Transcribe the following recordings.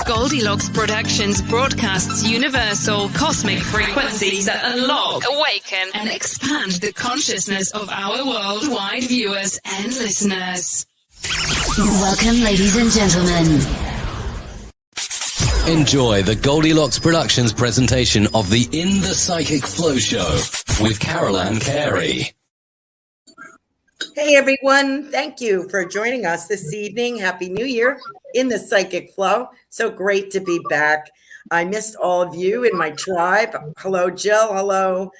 Goldylocks Productions broadcasts universal cosmic frequencies that unlock, awaken, and expand the consciousness of our worldwide viewers and listeners. Welcome, ladies and gentlemen. Enjoy the Goldylocks Productions presentation of the In the Psychic Flow Show with Carolan Carey. Hey everyone, thank you for joining us this evening. Happy New Year in the Psychic Flow. So great to be back. I missed all of you in my tribe. Hello, Jill. Hello,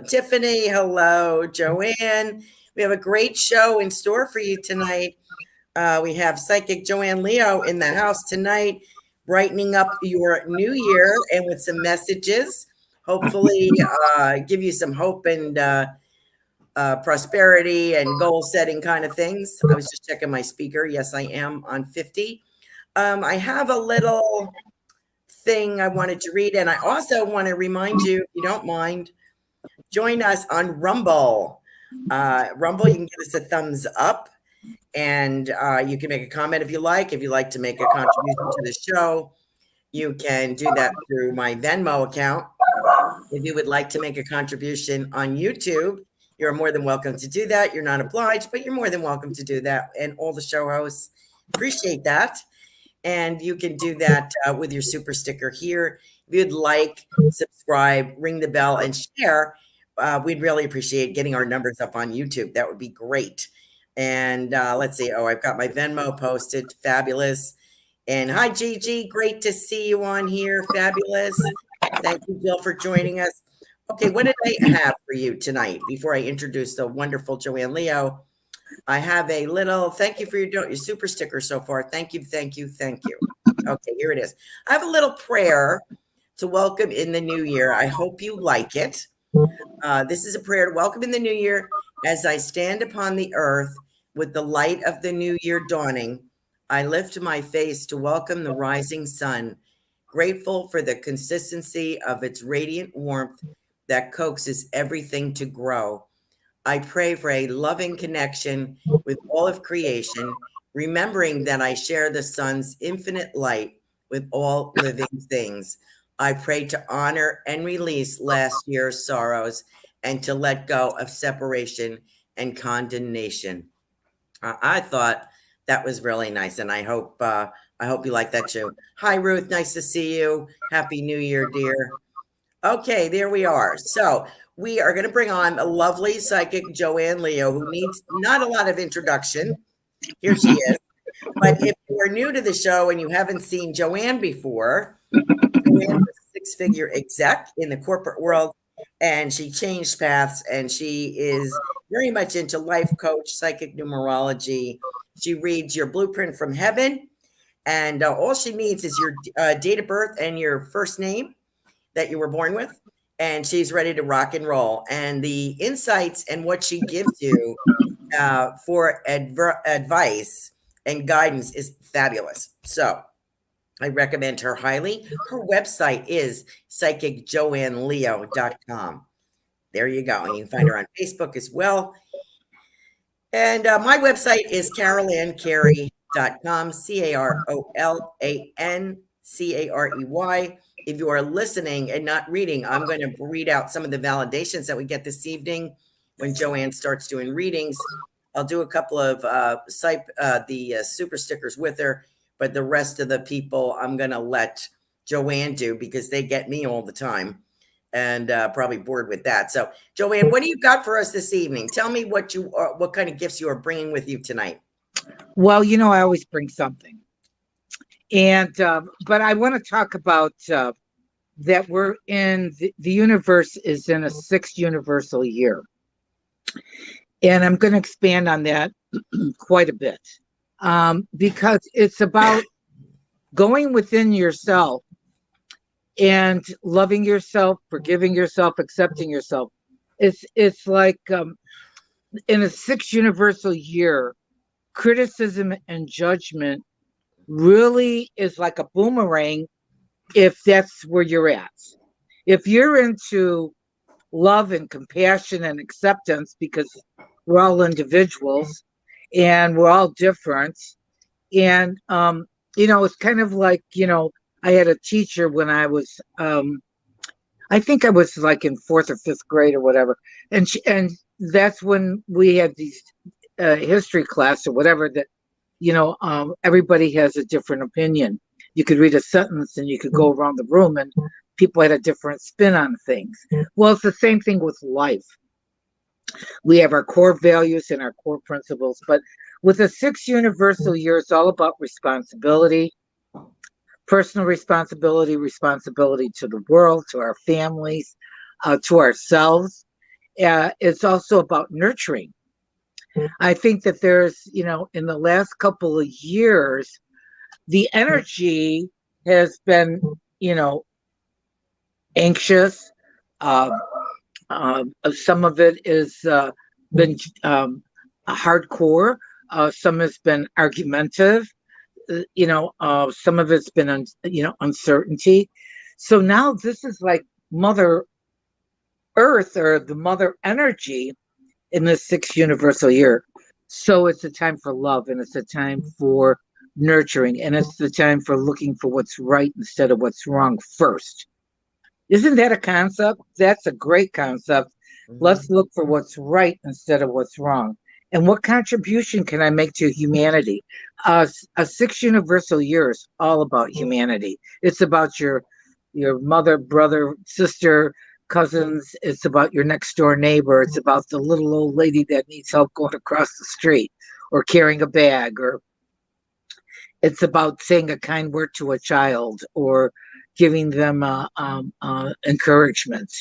Tiffany. Hello, Joanne. We have a great show in store for you tonight. We have Psychic Joanne Leo in the house tonight, brightening up your new year and with some messages, hopefully give you some hope and prosperity and goal setting kind of things. I was just checking my speaker. Yes, I am on 50. I have a little thing I wanted to read, and I also want to remind you, if you don't mind, join us on Rumble. Rumble, you can give us a thumbs up, and you can make a comment if you like. If you'd like to make a contribution to the show, you can do that through my Venmo account. If you would like to make a contribution on YouTube, you're more than welcome to do that. You're not obliged, but you're more than welcome to do that. And all the show hosts appreciate that. And you can do that with your super sticker here. If you'd like, subscribe, ring the bell, and share, we'd really appreciate getting our numbers up on YouTube. That would be great. And let's see. Oh, I've got my Venmo posted. Fabulous. And hi, Gigi. Great to see you on here. Fabulous. Thank you, Jill, for joining us. Okay, what did I have for you tonight before I introduce the wonderful Joanne Leo? I have a little thank you for your super sticker so far. Thank you, thank you, thank you. Okay, here it is. I have a little prayer to welcome in the new year. I hope you like it. This is a prayer to welcome in the new year as I stand upon the earth with the light of the new year dawning. I lift my face to welcome the rising sun, grateful for the consistency of its radiant warmth that coaxes everything to grow. I pray for a loving connection with all of creation, remembering that I share the sun's infinite light with all living things. I pray to honor and release last year's sorrows and to let go of separation and condemnation. I thought that was really nice, and I hope you like that too. Hi, Ruth. Nice to see you. Happy New Year, dear. Okay, there we are. So we are going to bring on a lovely psychic Joanne Leo, who needs not a lot of introduction. Here she is. But if you are new to the show and you haven't seen Joanne before, Joanne was a six-figure exec in the corporate world, and she changed paths, and she is very much into life coach, psychic numerology. She reads your blueprint from heaven, and all she needs is your date of birth and your first name that you were born with, and she's ready to rock and roll. And the insights and what she gives you for advice and guidance is fabulous. So I recommend her highly. Her website is psychicjoanneleo.com. There you go. And you can find her on Facebook as well. And my website is carolancarey.com, CarolanCarey. If you are listening and not reading, I'm going to read out some of the validations that we get this evening when Joanne starts doing readings. I'll do a couple of super stickers with her, but the rest of the people I'm going to let Joanne do because they get me all the time and probably bored with that. So, Joanne, what do you got for us this evening? Tell me what kind of gifts you are bringing with you tonight. Well, I always bring something. And, but I want to talk about that we're in, the universe is in a sixth universal year. And I'm going to expand on that quite a bit because it's about going within yourself and loving yourself, forgiving yourself, accepting yourself. It's like in a sixth universal year, criticism and judgment really is like a boomerang if that's where you're at. If you're into love and compassion and acceptance, because we're all individuals and we're all different, and it's kind of like, I had a teacher when I was, I think I was like in 4th or 5th grade or whatever. And that's when we had these history class or whatever that, everybody has a different opinion. You could read a sentence and you could go around the room and people had a different spin on things. Well, it's the same thing with life. We have our core values and our core principles, but with a 6 universal year, it's all about responsibility, personal responsibility, responsibility to the world, to our families, to ourselves. It's also about nurturing. I think that there's, in the last couple of years, the energy has been, anxious. Some of it is been hardcore. Some has been argumentative. Some of it's been, uncertainty. So now this is like Mother Earth or the Mother Energy in this 6 universal year. So it's a time for love, and it's a time for nurturing, and it's the time for looking for what's right instead of what's wrong first. Isn't that a concept? That's a great concept. Let's look for what's right instead of what's wrong. And what contribution can I make to humanity? A 6 universal year is all about humanity. It's about your mother, brother, sister, cousins. It's about your next door neighbor. It's about the little old lady that needs help going across the street or carrying a bag, or it's about saying a kind word to a child or giving them encouragement.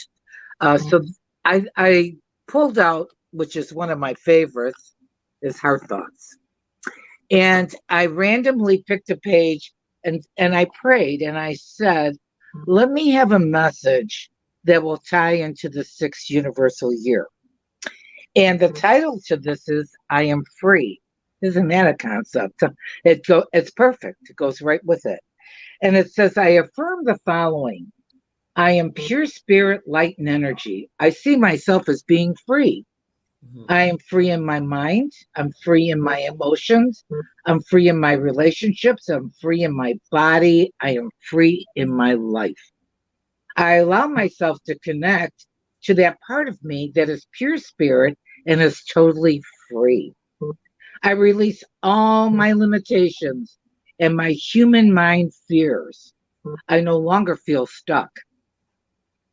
So I pulled out, which is one of my favorites, is Heart Thoughts. And I randomly picked a page and I prayed and I said, let me have a message that will tie into the 6th universal year. And the title to this is I Am Free. Isn't that a concept? It's perfect. It goes right with it. And it says, I affirm the following. I am pure spirit, light, and energy. I see myself as being free. I am free in my mind. I'm free in my emotions. I'm free in my relationships. I'm free in my body. I am free in my life. I allow myself to connect to that part of me that is pure spirit and is totally free. I release all my limitations and my human mind fears. I no longer feel stuck.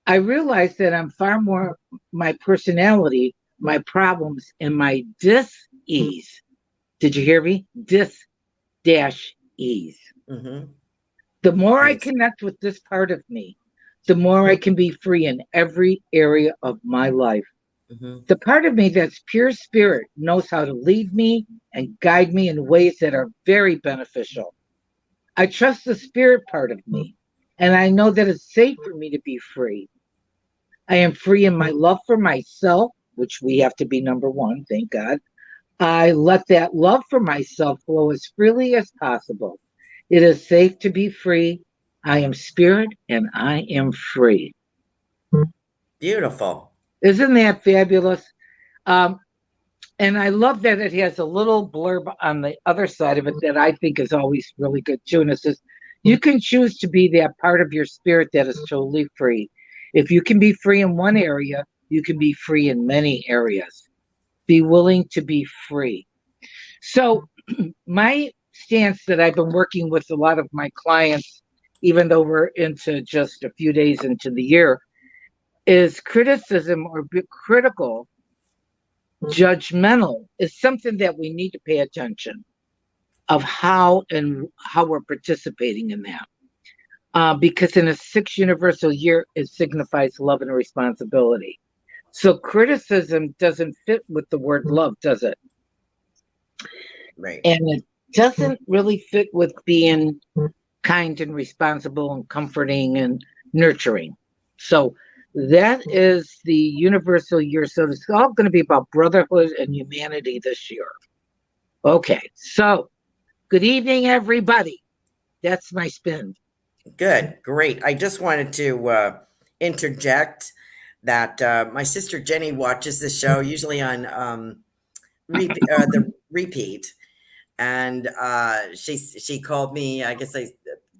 I realize that I'm far more my personality, my problems, and my dis-ease. Did you hear me? Dis-ease. The more I connect with this part of me, the more I can be free in every area of my life. The part of me that's pure spirit knows how to lead me and guide me in ways that are very beneficial. I trust the spirit part of me, and I know that it's safe for me to be free. I am free in my love for myself, which we have to be number one, thank God. I let that love for myself flow as freely as possible. It is safe to be free. I am spirit and I am free. Beautiful. Isn't that fabulous? And I love that it has a little blurb on the other side of it that I think is always really good too. And it says, you can choose to be that part of your spirit that is totally free. If you can be free in one area, you can be free in many areas. Be willing to be free. So my stance that I've been working with a lot of my clients, even though we're into just a few days into the year, is criticism or critical, judgmental is something that we need to pay attention of how we're participating in that. Because in a 6 universal year, it signifies love and responsibility. So criticism doesn't fit with the word love, does it? Right. And it doesn't really fit with being kind and responsible and comforting and nurturing. So that is the universal year. So it's all going to be about brotherhood and humanity this year. Okay, so good evening, everybody. That's my spin. Good, great. I just wanted to interject that my sister Jenny watches this show usually on the repeat, and she called me. I guess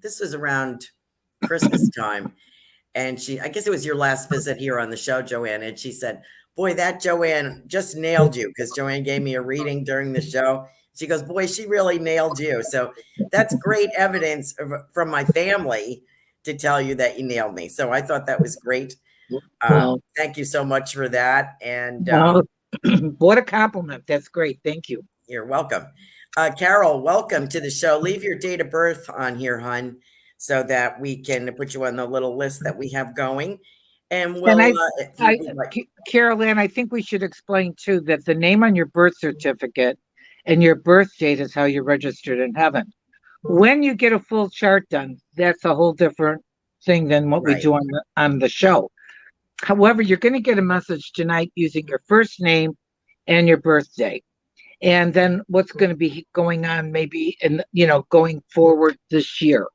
this was around Christmas time, and I guess it was your last visit here on the show, Joanne, and she said, "Boy, that Joanne just nailed you," because Joanne gave me a reading during the show. She goes, "Boy, she really nailed you." So that's great evidence from my family to tell you that you nailed me. So I thought that was great. Thank you so much for that. And what a compliment. That's great. Thank you. You're welcome. Carol, welcome to the show. Leave your date of birth on here, hon, so that we can put you on the little list that we have going. And we'll, Carolan, I think we should explain too that the name on your birth certificate and your birth date is how you're registered in heaven. When you get a full chart done, that's a whole different thing than what we do on the show. However, you're going to get a message tonight using your first name and your birthday. And then what's going to be going on maybe going forward this year.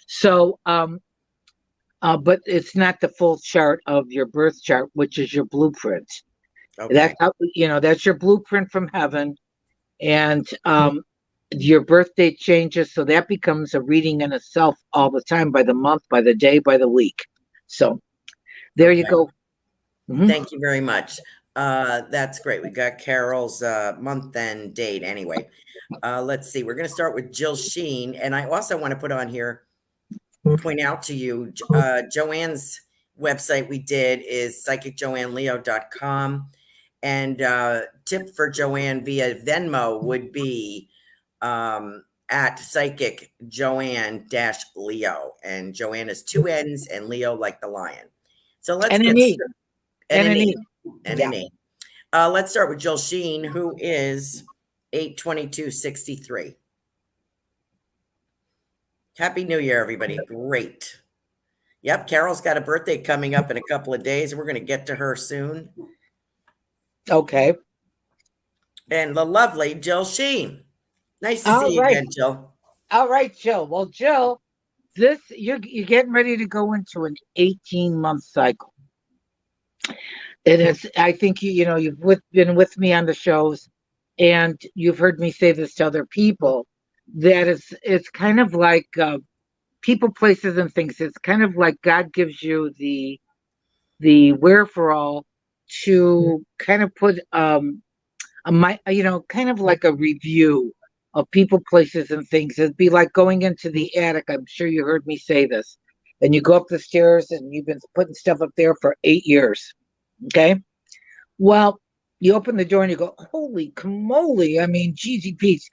So, but it's not the full chart of your birth chart, which is your blueprint. Okay. That's how, that's your blueprint from heaven. And your birth date changes. So that becomes a reading in itself all the time, by the month, by the day, by the week. So there you go. Mm-hmm. Thank you very much. That's great. We got Carol's month and date anyway. Let's see. We're going to start with Jill Sheen. And I also want to put on here, point out to you, Joanne's website we did is psychicjoanneleo.com. And tip for Joanne via Venmo would be at Psychic Joanne-Leo. And Joanne is 2 N's and Leo like the lion. So let's get let's start with Jill Sheen, who is 8/22/63. Happy New Year, everybody. Great. Yep, Carol's got a birthday coming up in a couple of days. We're going to get to her soon. Okay. And the lovely Jill Sheen. Nice to see you again, Jill. All right, Jill. Well, Jill, you're getting ready to go into an 18-month cycle. It is. I think you've been with me on the shows, and you've heard me say this to other people, that it's kind of like people, places, and things. It's kind of like God gives you the wherefore to kind of put kind of like a review of people, places, and things. It'd be like going into the attic. I'm sure you heard me say this. And you go up the stairs and you've been putting stuff up there for 8 years. Okay. Well, you open the door and you go, holy camole. I mean, geezy peas.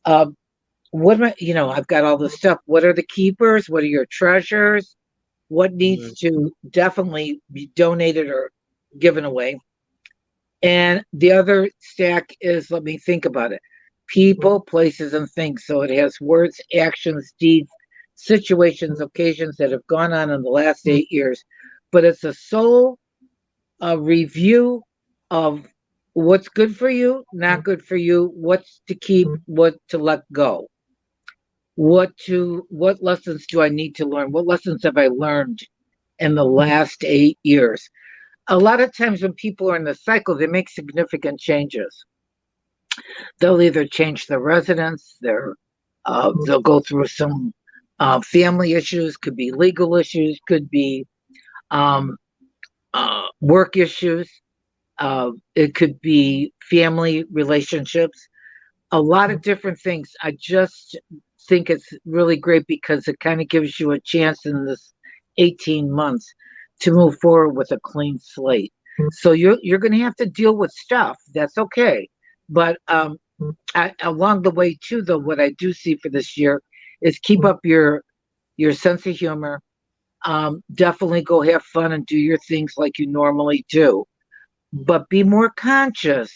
What am I, I've got all this stuff. What are the keepers? What are your treasures? What needs to definitely be donated or given away? And the other stack is, let me think about it. People, places, and things. So it has words, actions, deeds, situations, occasions that have gone on in the last 8 years. But it's a soul review of what's good for you, not good for you, what's to keep, what to let go. What lessons do I need to learn? What lessons have I learned in the last 8 years? A lot of times when people are in the cycle, they make significant changes. They'll either change their residence, they'll go through some family issues, could be legal issues, could be work issues. It could be family relationships, a lot of different things. I just think it's really great because it kind of gives you a chance in this 18 months to move forward with a clean slate. So you're going to have to deal with stuff. That's okay. But along the way too, though, what I do see for this year is keep up your sense of humor. Definitely go have fun and do your things like you normally do. But be more conscious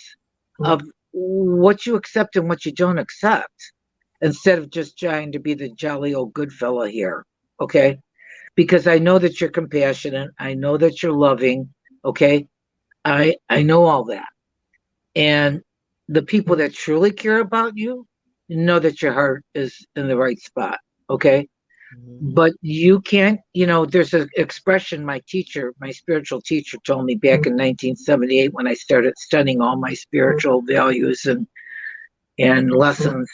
of what you accept and what you don't accept, instead of just trying to be the jolly old good fella here. Okay? Because I know that you're compassionate. I know that you're loving. Okay? I know all that. And the people that truly care about you know that your heart is in the right spot. Okay? But you can't, there's an expression my spiritual teacher told me back in 1978 when I started studying all my spiritual values and lessons.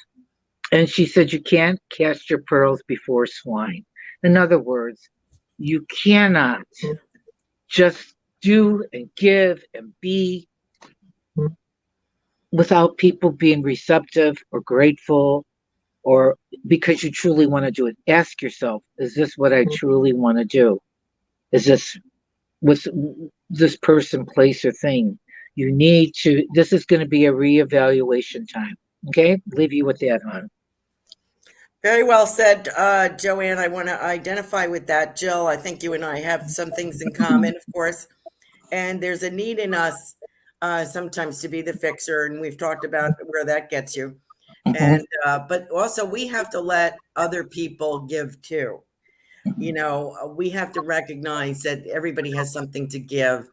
And she said, you can't cast your pearls before swine. In other words, you cannot just do and give and be without people being receptive or grateful, or because you truly want to do it. Ask yourself, is this what I truly want to do? Is this with this person, place, or thing? You need to, this is going to be a reevaluation time. Okay? Leave you with that, hon. Very well said, Joanne. I want to identify with that. Jill, I think you and I have some things in common, of course. And there's a need in us sometimes to be the fixer. And we've talked about where that gets you. And but also we have to let other people give too. You know, we have to recognize that everybody has something to give,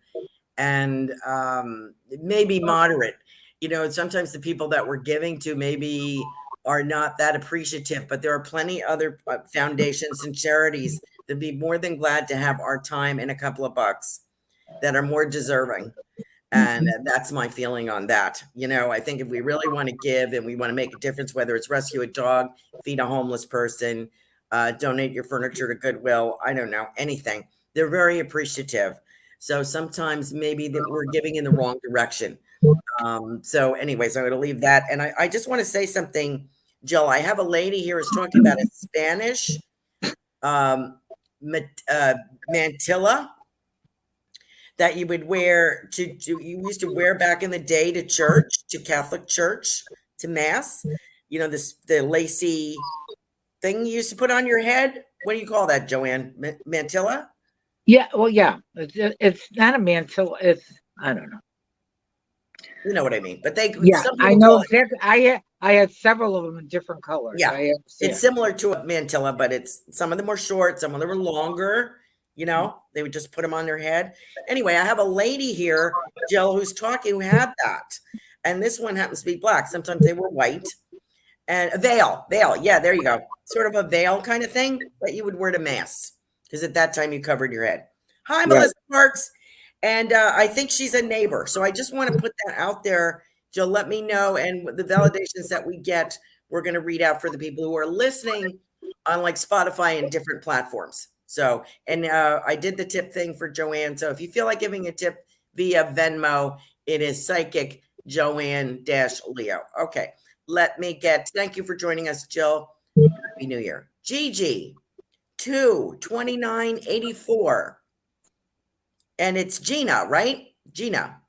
and maybe moderate. You know, sometimes the people that we're giving to maybe are not that appreciative, but there are plenty other foundations and charities that'd be more than glad to have our time and a couple of bucks that are more deserving. And that's my feeling on that. You know, I think if we really want to give and we want to make a difference, whether it's rescue a dog, feed a homeless person, donate your furniture to Goodwill, I don't know, anything, they're very appreciative. So sometimes maybe that we're giving in the wrong direction. So anyways, I'm going to leave that. And I just want to say something, Jill. I have a lady here who's talking about a Spanish mantilla that you would wear you used to wear back in the day to church, to Catholic church, to mass. You know, the lacy thing you used to put on your head. What do you call that, Joanne? Mantilla? Yeah, well, yeah. It's not a mantilla. It's, I don't know. You know what I mean? But they, yeah, I know exactly. I had several of them in different colors. Yeah, it's similar to a mantilla, but it's, some of them were short, some of them were longer. You know, they would just put them on their head. Anyway, I have a lady here, Jill, who's talking, who had that. And this one happens to be black. Sometimes they were white. And a veil. Yeah, there you go. Sort of a veil kind of thing that you would wear to mass, because at that time you covered your head. Hi, Melissa Parks. And I think she's a neighbor. So I just want to put that out there. Jill, let me know. And the validations that we get, we're going to read out for the people who are listening on like Spotify and different platforms. So, and I did the tip thing for Joanne. So if you feel like giving a tip via Venmo, it is Psychic Joanne-Leo. Okay. Let me thank you for joining us, Jill. Happy New Year. Gigi, 2/29/84. And it's Gina, right? Gina.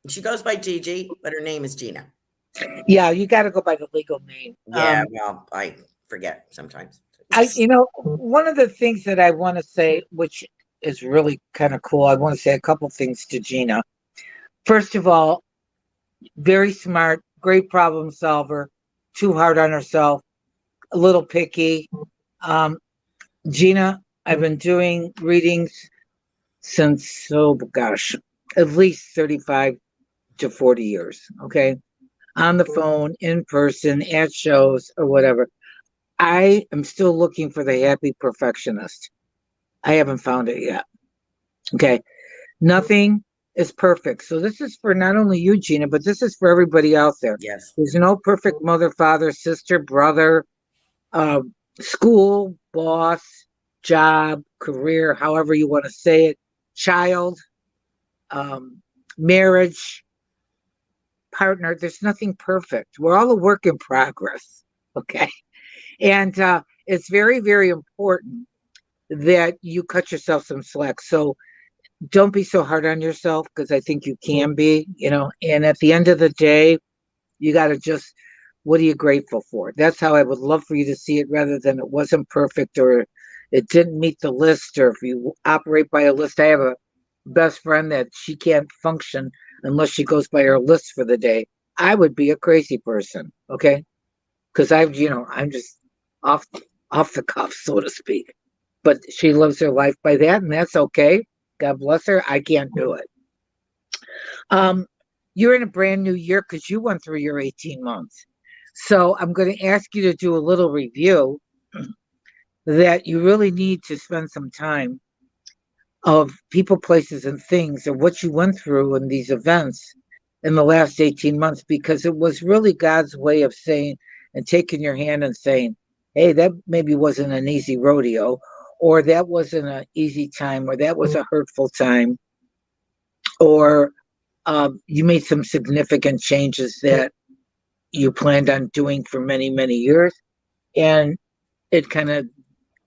She goes by Gigi, but her name is Gina. Yeah, you got to go by the legal name. Yeah, well, I forget sometimes. You know, one of the things that I want to say, which is really kind of cool, I want to say a couple things to Gina. First of all, very smart, great problem solver, too hard on herself, a little picky. Gina, I've been doing readings since, oh gosh, at least 35 to 40 years, okay? On the phone, in person, at shows, or whatever. I am still looking for the happy perfectionist. I haven't found it yet. Okay. Nothing is perfect. So this is for not only you, Gina, but this is for everybody out there. Yes. There's no perfect mother, father, sister, brother, school, boss, job, career, however you want to say it, child, marriage, partner. There's nothing perfect. We're all a work in progress. Okay. And it's very, very important that you cut yourself some slack. So don't be so hard on yourself, because I think you can be, you know, and at the end of the day, you got to just, what are you grateful for? That's how I would love for you to see it, rather than it wasn't perfect or it didn't meet the list, or if you operate by a list. I have a best friend that she can't function unless she goes by her list for the day. I would be a crazy person, okay? Because I'm just off the cuff, so to speak. But she lives her life by that, and that's okay. God bless her. I can't do it. You're in a brand new year because you went through your 18 months. So I'm going to ask you to do a little review that you really need to spend some time of people, places, and things, or what you went through in these events in the last 18 months, because it was really God's way of saying and taking your hand and saying, hey, that maybe wasn't an easy rodeo, or that wasn't an easy time, or that was a hurtful time, or you made some significant changes that you planned on doing for many, many years, and it kind of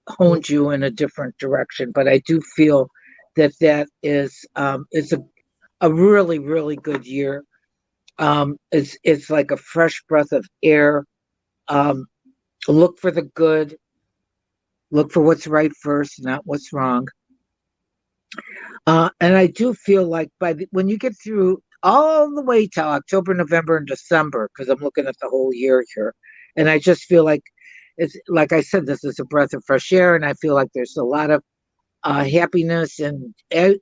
honed you in a different direction. But I do feel that is a really, really good year. It's like a fresh breath of air. Look for the good. Look for what's right first, not what's wrong. And I do feel like when you get through all the way to October, November, and December, because I'm looking at the whole year here, and I just feel like it's, like I said, this is a breath of fresh air, and I feel like there's a lot of happiness in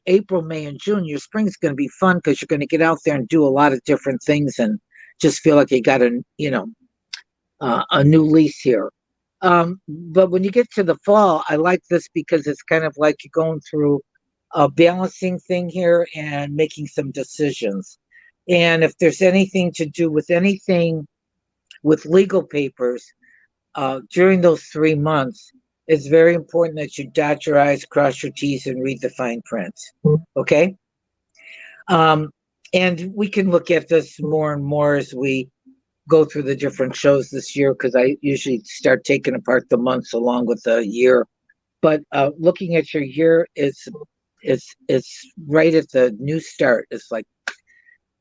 April, May, and June. Your spring's going to be fun because you're going to get out there and do a lot of different things, and just feel like you got a new lease here. But when you get to the fall, I like this because it's kind of like you're going through a balancing thing here and making some decisions. And if there's anything to do with anything with legal papers, during those 3 months, it's very important that you dot your I's, cross your T's, and read the fine print. Okay? And we can look at this more and more as we go through the different shows this year, because I usually start taking apart the months along with the year. But looking at your year, it's right at the new start. It's like,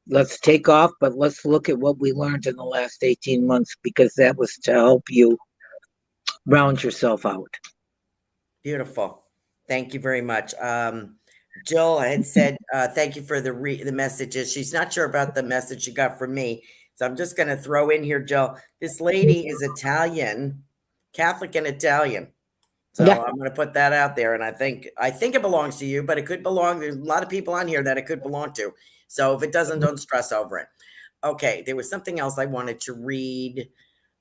let's take off, but let's look at what we learned in the last 18 months, because that was to help you round yourself out. Beautiful. Thank you very much. Jill had said, thank you for the messages. She's not sure about the message she got from me. So I'm just going to throw in here, Jill. This lady is Italian, Catholic and Italian. So yeah. I'm going to put that out there. And I think it belongs to you, but it could belong. There's a lot of people on here that it could belong to. So if it doesn't, don't stress over it. Okay. There was something else I wanted to read.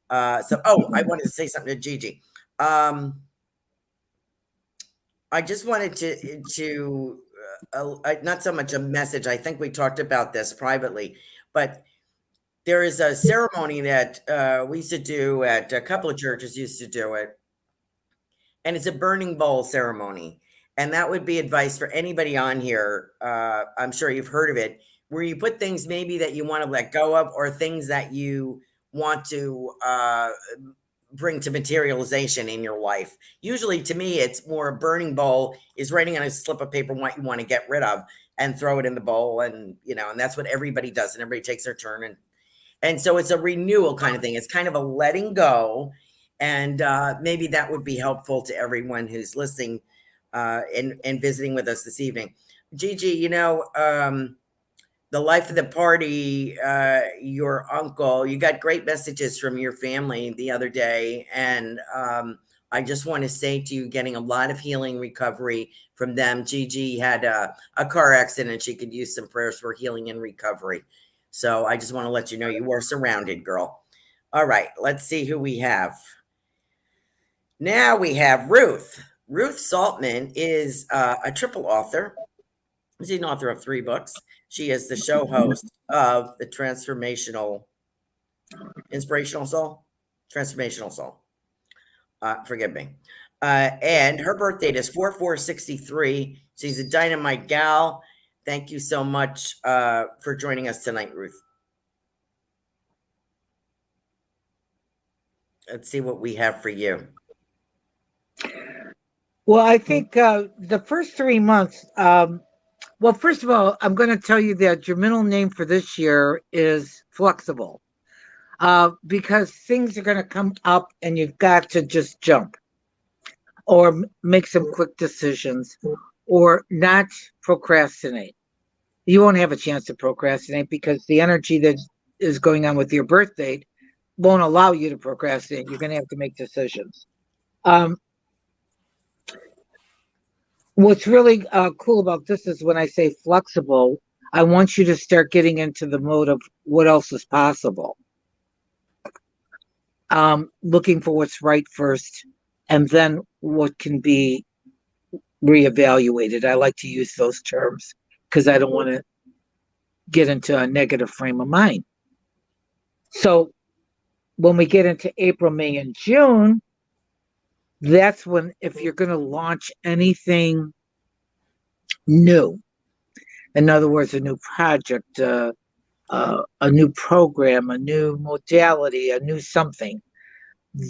I wanted to say something to Gigi. I just wanted to not so much a message. I think we talked about this privately, but there is a ceremony that we used to do at a couple of churches used to do it. And it's a burning bowl ceremony. And that would be advice for anybody on here. I'm sure you've heard of it, where you put things maybe that you want to let go of, or things that you want to bring to materialization in your life. Usually to me, it's more a burning bowl is writing on a slip of paper what you want to get rid of and throw it in the bowl. And, and that's what everybody does. And everybody takes their turn. And so it's a renewal kind of thing. It's kind of a letting go. And maybe that would be helpful to everyone who's listening and visiting with us this evening. Gigi, the life of the party, your uncle, you got great messages from your family the other day. And I just want to say to you, getting a lot of healing recovery from them. Gigi had a car accident. She could use some prayers for healing and recovery. So I just want to let you know you are surrounded, girl. All right, let's see who we have. Now we have Ruth. Ruth Saltman is a triple author. She's an author of 3 books. She is the show host of the Inspirational Soul. Forgive me. And her birth date is 4/4/63. She's a dynamite gal. Thank you so much for joining us tonight, Ruth. Let's see what we have for you. Well, I think the first 3 months, well, first of all, I'm going to tell you that your middle name for this year is flexible, because things are going to come up and you've got to just jump or make some quick decisions or not procrastinate. You won't have a chance to procrastinate because the energy that is going on with your birth date won't allow you to procrastinate. You're going to have to make decisions. What's really cool about this is when I say flexible, I want you to start getting into the mode of what else is possible. Looking for what's right first, and then what can be reevaluated. I like to use those terms because I don't want to get into a negative frame of mind. So when we get into April, May, and June, that's when, if you're going to launch anything new, in other words, a new project, a new program, a new modality, a new something,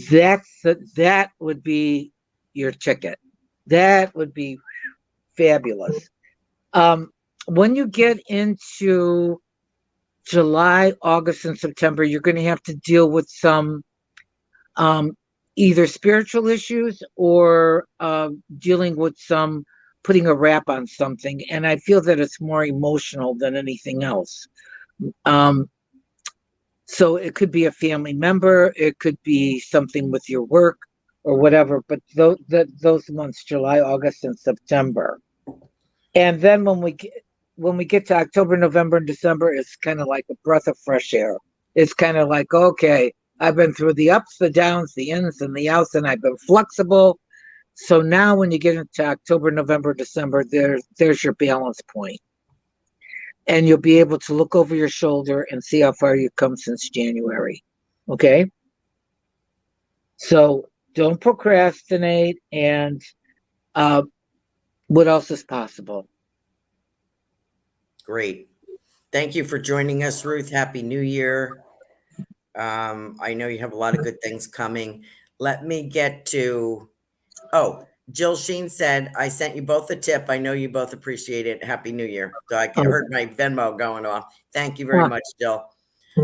that would be your ticket. That would be fabulous. When you get into July, August, and September, you're going to have to deal with some either spiritual issues or dealing with some putting a wrap on something. And I feel that it's more emotional than anything else. So it could be a family member, it could be something with your work or whatever, but those months, July, August, and September. And then when we get to October, November, and December, it's kind of like a breath of fresh air. It's kind of like, okay, I've been through the ups, the downs, the ins and the outs, and I've been flexible. So now when you get into October, November, December, there's your balance point. And you'll be able to look over your shoulder and see how far you've come since January. Okay? So don't procrastinate. And what else is possible? Great. Thank you for joining us, Ruth. Happy New Year. I know you have a lot of good things coming. Let me get to, Jill Sheen said, I sent you both a tip. I know you both appreciate it. Happy New Year. So I heard my Venmo going off. Thank you very much, Jill.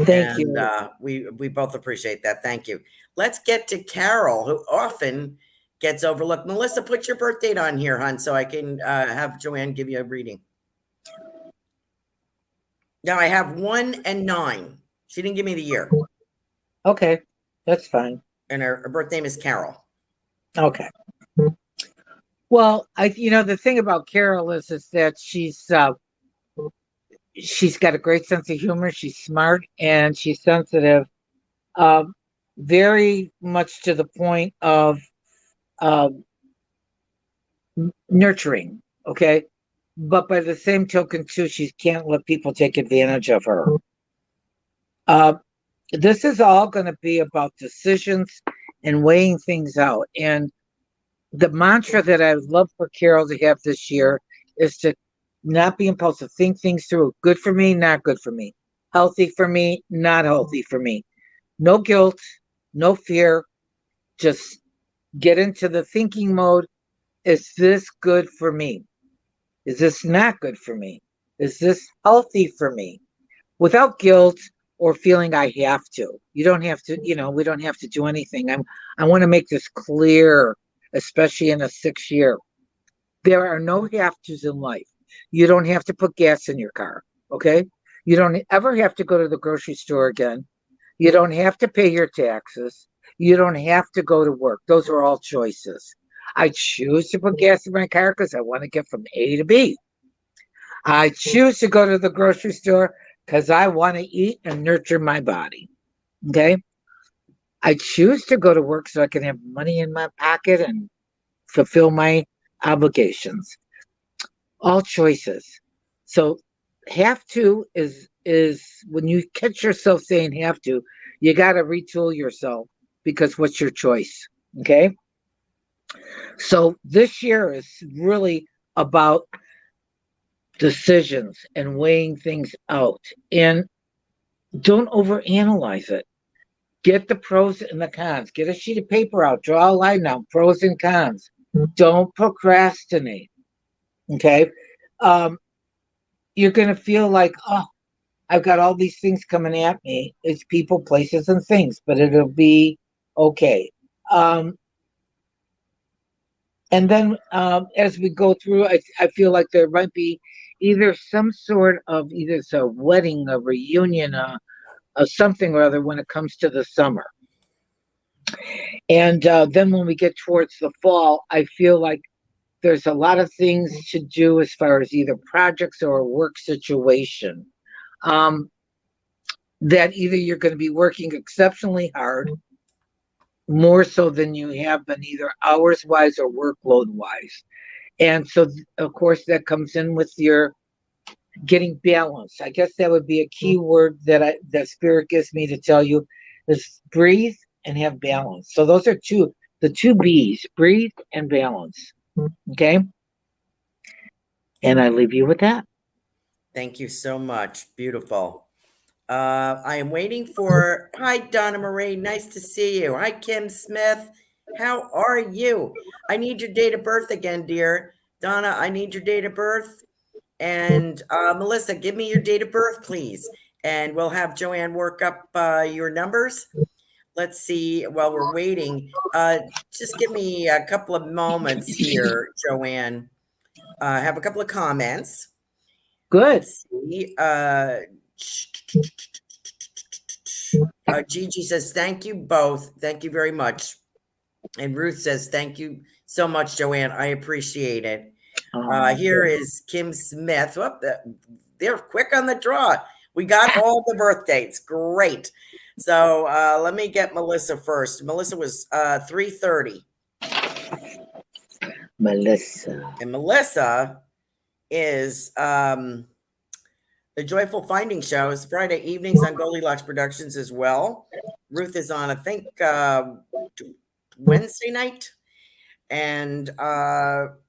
Thank you. We both appreciate that. Thank you. Let's get to Carol, who often gets overlooked. Melissa, put your birth date on here, hon, so I can have Joanne give you a reading. Now I have 1 and 9. She didn't give me the year. Okay, that's fine. And her birth name is Carol. Okay. Well, the thing about Carol is that she's got a great sense of humor. She's smart and she's sensitive, very much to the point of nurturing. Okay. But by the same token, too, she can't let people take advantage of her. This is all going to be about decisions and weighing things out. And the mantra that I would love for Carol to have this year is to not be impulsive. Think things through. Good for me, not good for me. Healthy for me, not healthy for me. No guilt, no fear. Just get into the thinking mode. Is this good for me? Is this not good for me? Is this healthy for me? Without guilt or feeling I have to. You don't have to, we don't have to do anything. I want to make this clear, especially in a 6th year. There are no have-tos in life. You don't have to put gas in your car, okay? You don't ever have to go to the grocery store again. You don't have to pay your taxes. You don't have to go to work. Those are all choices. I choose to put gas in my car because I want to get from A to B. I choose to go to the grocery store because I want to eat and nurture my body, okay? I choose to go to work so I can have money in my pocket and fulfill my obligations. All choices. So have to is when you catch yourself saying have to, you got to retool yourself because what's your choice? Okay. So this year is really about decisions and weighing things out, and don't overanalyze it. Get the pros and the cons. Get a sheet of paper out, draw a line down, pros and cons. Don't procrastinate. Okay. You're going to feel like, I've got all these things coming at me. It's people, places, and things, but it'll be okay. And then as we go through, I feel like there might be either some sort of either it's a wedding, a reunion, something or other when it comes to the summer. And then when we get towards the fall, I feel like there's a lot of things to do as far as either projects or a work situation. That either you're going to be working exceptionally hard, more so than you have been, either hours-wise or workload-wise. And so, of course, that comes in with your getting balance. I guess that would be a key word that Spirit gives me to tell you is breathe and have balance. So those are the two B's, breathe and balance. Okay. And I leave you with that. Thank you so much. Beautiful. I am waiting for, hi, Donna Marie. Nice to see you. Hi, Kim Smith. How are you? I need your date of birth again, dear. Donna, I need your date of birth. And Melissa, give me your date of birth, please. And we'll have Joanne work up your numbers. Let's see while we're waiting. Just give me a couple of moments here, Joanne. I have a couple of comments. Good. Let's see. Gigi says, thank you both. Thank you very much. And Ruth says, thank you so much, Joanne. I appreciate it. Here is Kim Smith. Oh, they're quick on the draw. We got all the birth dates. Great. So let me get Melissa first. Melissa was 3:30. Melissa. And Melissa is the Joyful Finding shows Friday evenings on Goldylocks Productions as well. Ruth is on, I think, Wednesday night. And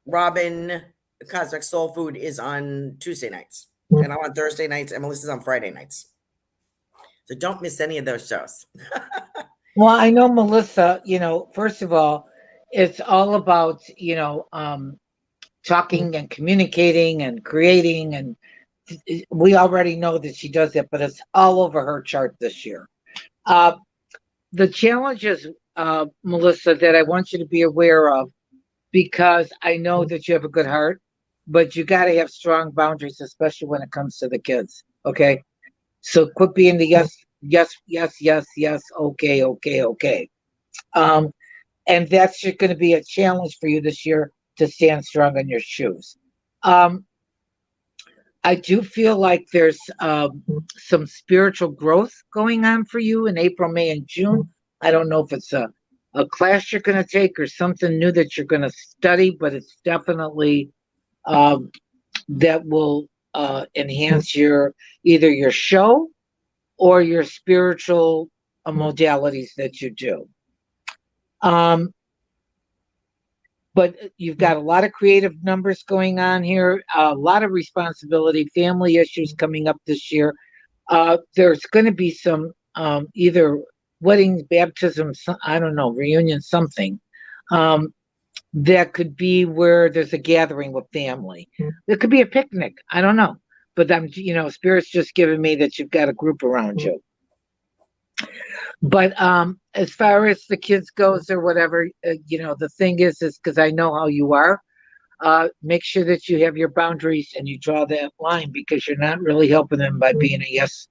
Robin, Cosmic Soul Food, is on Tuesday nights. And I'm on Thursday nights, and Melissa's on Friday nights. So don't miss any of those shows. Well, I know Melissa, first of all, it's all about, talking and communicating and creating. And we already know that she does it, but it's all over her chart this year. The challenges, Melissa, that I want you to be aware of, because I know that you have a good heart, but you got to have strong boundaries, especially when it comes to the kids. Okay. So quit being the yes, okay. And that's going to be a challenge for you this year to stand strong on your shoes. I do feel like there's some spiritual growth going on for you in April, May, and June. I don't know if it's a class you're going to take or something new that you're going to study, but it's definitely that will enhance either your show or your spiritual modalities that you do. But you've got a lot of creative numbers going on here, a lot of responsibility, family issues coming up this year. There's going to be some either weddings, baptisms, I don't know, reunion, something. That could be where there's a gathering with family. There could be a picnic. I don't know. But Spirit's just giving me that you've got a group around you. But as far as the kids goes or whatever, the thing is because I know how you are, make sure that you have your boundaries and you draw that line, because you're not really helping them by being a yes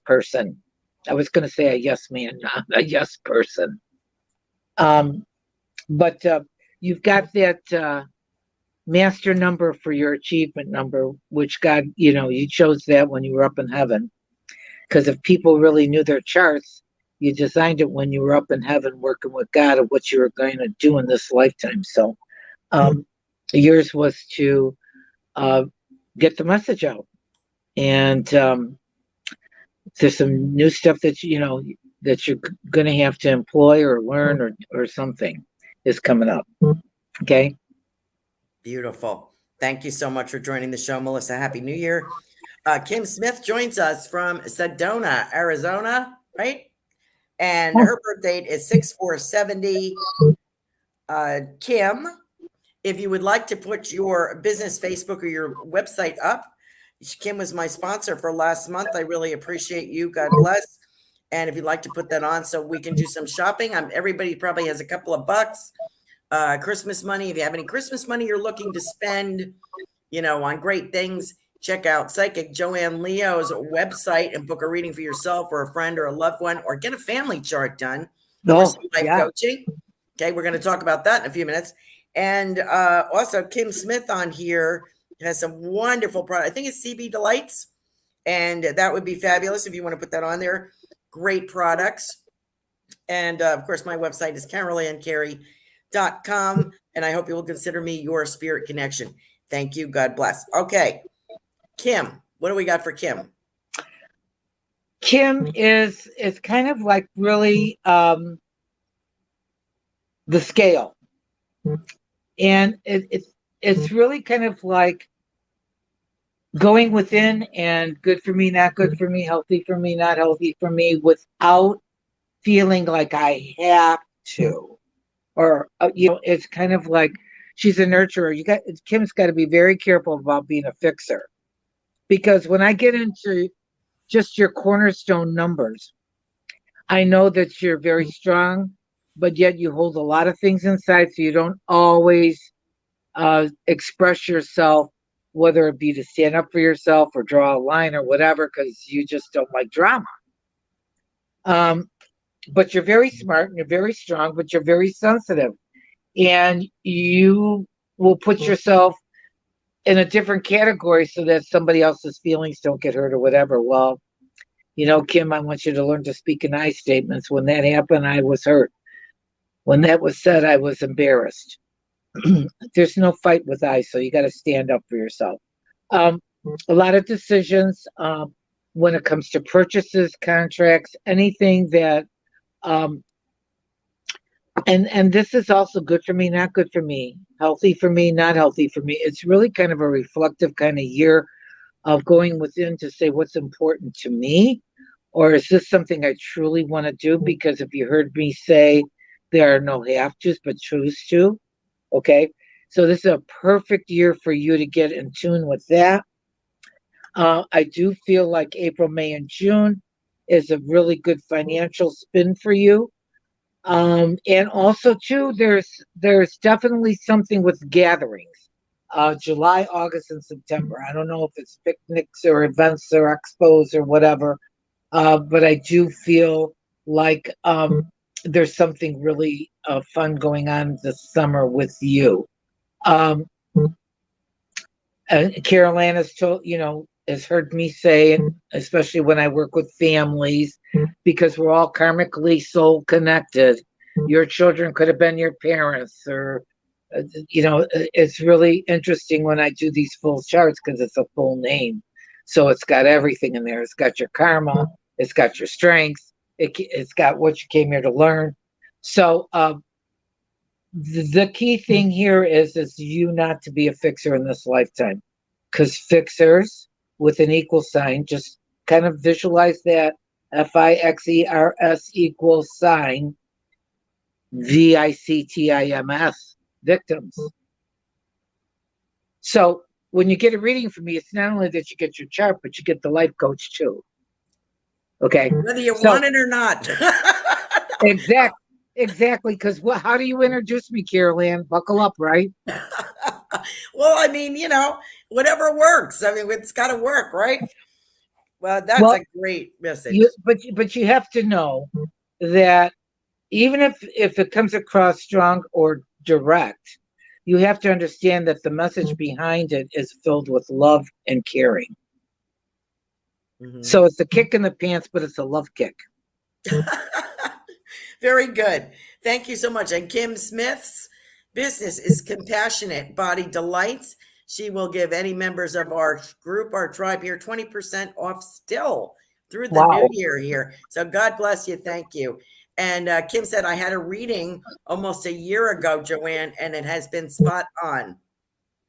person. I was going to say a yes man, not a yes person. But you've got that master number for your achievement number, which God, you chose that when you were up in heaven. Because if people really knew their charts, you designed it when you were up in heaven working with God of what you were going to do in this lifetime. So yours was to get the message out. And there's some new stuff that, that you're going to have to employ or learn or something is coming up. Okay. Beautiful. Thank you so much for joining the show, Melissa. Happy New Year. Kim Smith joins us from Sedona, Arizona, right? And her birth date is 6/4/70. Kim, if you would like to put your business Facebook or your website up, Kim was my sponsor for last month. I really appreciate you. God bless. And if you'd like to put that on so we can do some shopping, everybody probably has a couple of bucks. Christmas money. If you have any Christmas money you're looking to spend, on great things, check out Psychic Joanne Leo's website and book a reading for yourself or a friend or a loved one, or get a family chart done. Or some life coaching. Okay, we're going to talk about that in a few minutes. And also Kim Smith on here has some wonderful products. I think it's CB Delights, and that would be fabulous if you want to put that on there. Great products. And of course, my website is CarolanCarey.com, and I hope you will consider me your spirit connection. Thank you. God bless. Okay. Kim, what do we got for Kim? Kim is kind of like really the scale, and it's really kind of like going within and good for me, not good for me, healthy for me, not healthy for me, without feeling like I have to, or it's kind of like she's a nurturer. Kim's got to be very careful about being a fixer, because when I get into just your cornerstone numbers, I know that you're very strong, but yet you hold a lot of things inside, so you don't always express yourself, whether it be to stand up for yourself or draw a line or whatever, because you just don't like drama. But you're very smart and you're very strong, but you're very sensitive, and you will put yourself in a different category so that somebody else's feelings don't get hurt or whatever. Well, Kim, I want you to learn to speak in I statements. When that happened, I was hurt. When that was said, I was embarrassed. There's no fight with I, so you got to stand up for yourself. A lot of decisions when it comes to purchases, contracts, anything that, and this is also good for me, not good for me, healthy for me, not healthy for me. It's really kind of a reflective kind of year of going within to say what's important to me, or is this something I truly want to do? Because if you heard me say there are no have tos, but choose to, okay? So this is a perfect year for you to get in tune with that. I do feel like April, May, and June is a really good financial spin for you. And also too, there's definitely something with gatherings. July, August, and September. I don't know if it's picnics or events or expos or whatever, but I do feel like there's something really fun going on this summer with you. And Carolan has heard me say, and especially when I work with families, because we're all karmically soul connected. Your children could have been your parents, or it's really interesting when I do these full charts because it's a full name. So it's got everything in there. It's got your karma. It's got your strengths. It's got what you came here to learn. So the key thing here is you not to be a fixer in this lifetime, because fixers with an equal sign, just kind of visualize that FIXERS equals sign VICTIMS, victims. So when you get a reading from me, it's not only that you get your chart, but you get the life coach too. Okay. Whether you want it or not. Exactly. Because how do you introduce me, Carolan? Buckle up, right? Well, I mean, whatever works. I mean, it's got to work, right? Well, that's a great message. But you have to know that even if it comes across strong or direct, you have to understand that the message behind it is filled with love and caring. Mm-hmm. So it's a kick in the pants, but it's a love kick. Very good. Thank you so much. And Kim Smith's business is Compassionate Body Delights. She will give any members of our group, our tribe here, 20% off still through the new year here. So God bless you. Thank you. And Kim said, I had a reading almost a year ago, Joanne, and it has been spot on.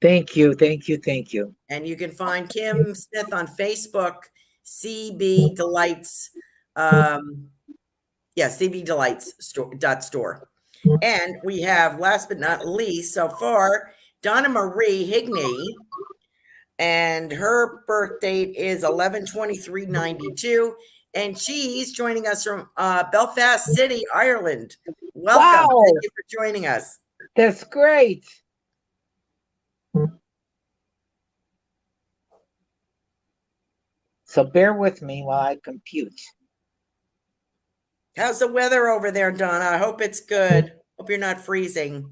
Thank you. Thank you. Thank you. And you can find Kim Smith on Facebook, CB Delights. CB Delights store. And we have, last but not least, so far, Donna Marie Higney, and her birth date is 11/23/92, and she's joining us from Belfast City, Ireland. Welcome. Wow. Thank you for joining us. That's great. So bear with me while I compute. How's the weather over there, Donna? I hope it's good. Hope you're not freezing.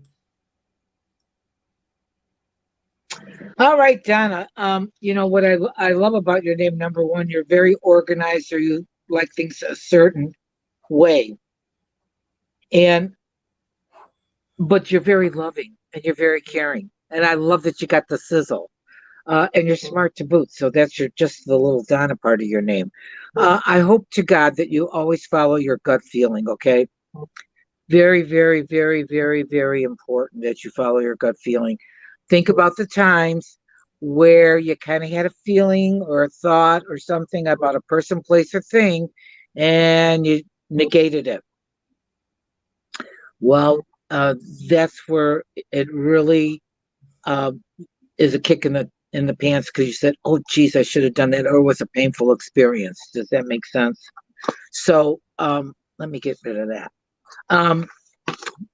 All right, Donna. What I love about your name, number one, you're very organized, or you like things a certain way. But you're very loving and you're very caring. And I love that you got the sizzle. And you're smart to boot. So that's just the little Donna part of your name. I hope to God that you always follow your gut feeling, okay? Very, very, very, very, very important that you follow your gut feeling. Think about the times where you kind of had a feeling or a thought or something about a person, place, or thing, and you negated it. Well, that's where it really is a kick in the pants, because you said, "Oh, geez, I should have done that," or it was a painful experience. Does that make sense? So let me get rid of that.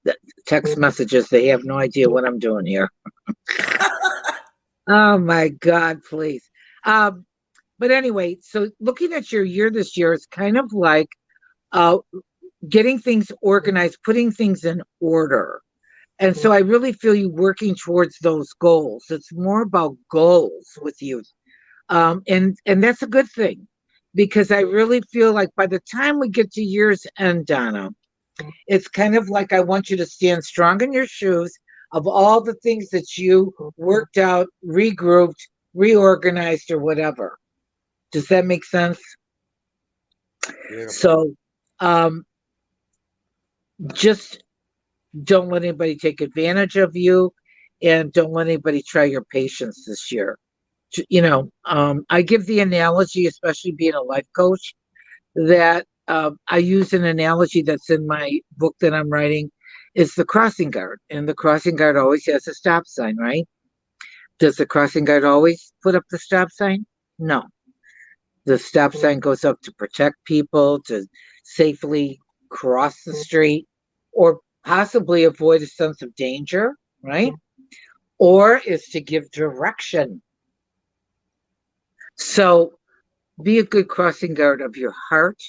The text messages, they have no idea what I'm doing here. Oh my God, please. But anyway, so looking at your year this year is kind of like getting things organized, putting things in order. And so I really feel you working towards those goals. It's more about goals with you. And that's a good thing, because I really feel like by the time we get to year's end, Donna, it's kind of like I want you to stand strong in your shoes of all the things that you worked out, regrouped, reorganized, or whatever. Does that make sense? Beautiful. So just don't let anybody take advantage of you, and don't let anybody try your patience this year. You know, I give the analogy, especially being a life coach, that I use an analogy that's in my book that I'm writing. Is the crossing guard, and the crossing guard always has a stop sign, right? Does the crossing guard always put up the stop sign? No. The stop sign goes up to protect people, to safely cross the street, or possibly avoid a sense of danger, right? Or is to give direction. So be a good crossing guard of your heart,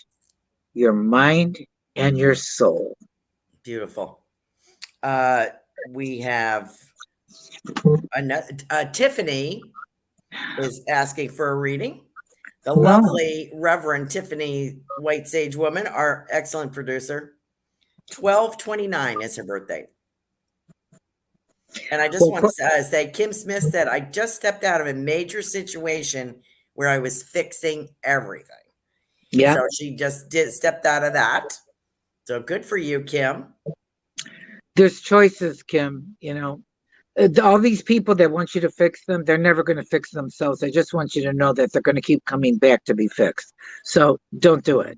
your mind, and your soul. Beautiful. We have another, Tiffany is asking for a reading. The lovely Reverend Tiffany White Sage Woman, our excellent producer. 12/29 is her birthday. And I just want to say, Kim Smith said, I just stepped out of a major situation where I was fixing everything. Yeah. So she just stepped out of that. So good for you, Kim. There's choices, Kim. You know, all these people that want you to fix them, they're never going to fix themselves. They just want you to know that they're going to keep coming back to be fixed. So don't do it.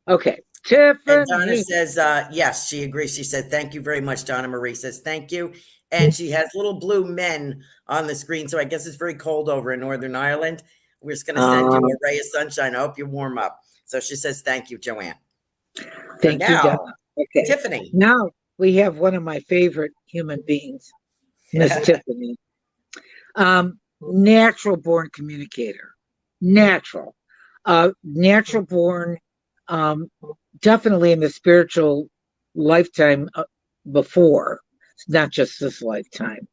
Okay. Tiffany. And Donna says, yes, she agrees. She said, thank you very much. Donna Marie says, thank you. And she has little blue men on the screen. So I guess it's very cold over in Northern Ireland. We're just going to send you a ray of sunshine. I hope you warm up. So she says, thank you, Joanne. Thank you, Donna. Okay. Tiffany. Now we have one of my favorite human beings, Miss Tiffany. Natural born communicator. Natural born, definitely in the spiritual lifetime before, not just this lifetime.